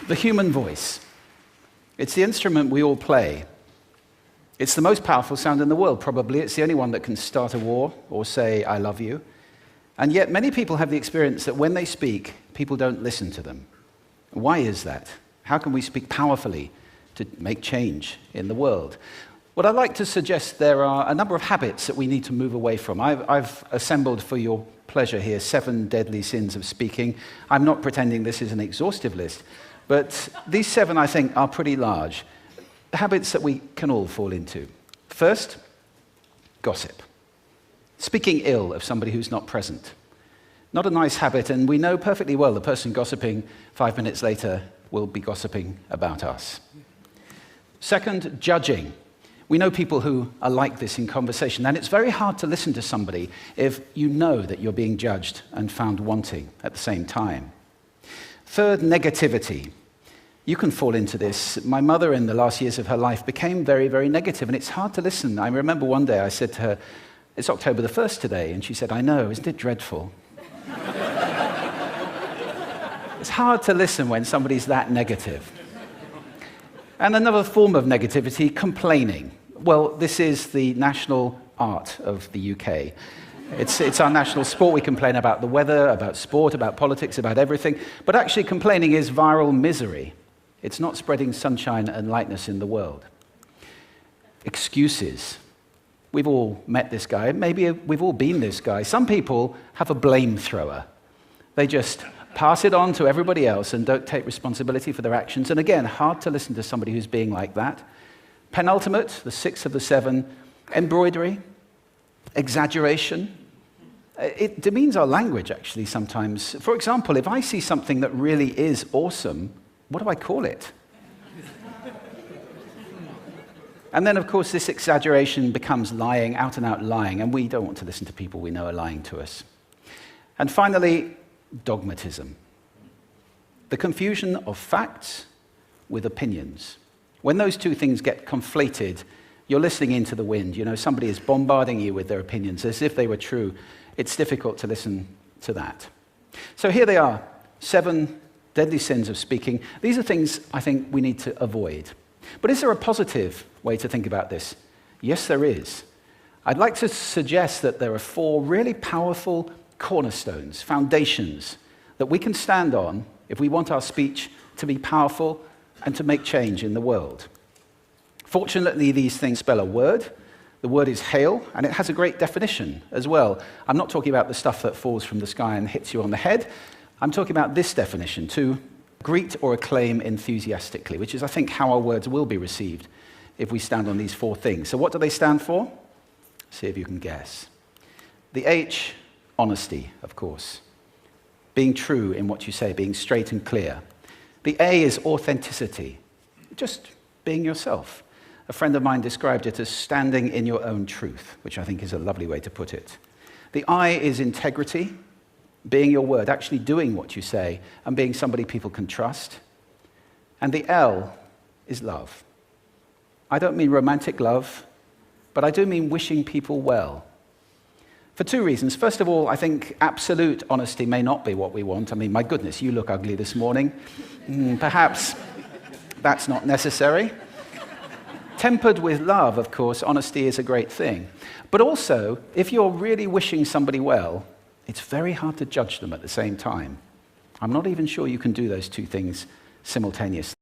The human voice. It's the instrument we all play. It's the most powerful sound in the world, probably. It's the only one that can start a war or say, I love you. And yet many people have the experience that when they speak, people don't listen to them. Why is that? How can we speak powerfully to make change in the world? What I'd like to suggest, there are a number of habits that we need to move away from. I've assembled for your pleasure here 7 deadly sins of speaking. I'm not pretending this is an exhaustive list, but these 7, I think, are pretty large. Habits that we can all fall into. First, gossip. Speaking ill of somebody who's not present. Not a nice habit, and we know perfectly well the person gossiping 5 minutes later will be gossiping about us. Second, judging. We know people who are like this in conversation, and it's very hard to listen to somebody if you know that you're being judged and found wanting at the same time. Third, negativity. You can fall into this. My mother, in the last years of her life, became very, very negative, and it's hard to listen. I remember one day I said to her, it's October the 1st today, and she said, I know, isn't it dreadful? It's hard to listen when somebody's that negative. And another form of negativity, complaining. Well, this is the national art of the UK. It's our national sport. We complain about the weather, about sport, about politics, about everything. But actually, complaining is viral misery. It's not spreading sunshine and lightness in the world. Excuses. We've all met this guy. Maybe we've all been this guy. Some people have a blame thrower. They just pass it on to everybody else and don't take responsibility for their actions. And again, hard to listen to somebody who's being like that. Penultimate, the 6th of the 7, embroidery, exaggeration. It demeans our language, actually, sometimes. For example, if I see something that really is awesome, what do I call it? And then, of course, this exaggeration becomes lying, out and out lying, and we don't want to listen to people we know are lying to us. And finally, dogmatism. The confusion of facts with opinions. When those two things get conflated, you're listening into the wind. You know, somebody is bombarding you with their opinions as if they were true. It's difficult to listen to that. So here they are, 7 deadly sins of speaking. These are things I think we need to avoid. But is there a positive way to think about this? Yes, there is. I'd like to suggest that there are 4 really powerful cornerstones, foundations, that we can stand on if we want our speech to be powerful and to make change in the world. Fortunately, these things spell a word. The word is hail, and it has a great definition as well. I'm not talking about the stuff that falls from the sky and hits you on the head. I'm talking about this definition, to greet or acclaim enthusiastically, which is, I think, how our words will be received if we stand on these 4 things. So what do they stand for? See if you can guess. The H, honesty, of course. Being true in what you say, being straight and clear. The A is authenticity, just being yourself. A friend of mine described it as standing in your own truth, which I think is a lovely way to put it. The I is integrity, being your word, actually doing what you say, and being somebody people can trust. And the L is love. I don't mean romantic love, but I do mean wishing people well. For 2 reasons. First of all, I think absolute honesty may not be what we want. I mean, my goodness, you look ugly this morning. Perhaps that's not necessary. Tempered with love, of course, honesty is a great thing. But also, if you're really wishing somebody well, it's very hard to judge them at the same time. I'm not even sure you can do those 2 things simultaneously.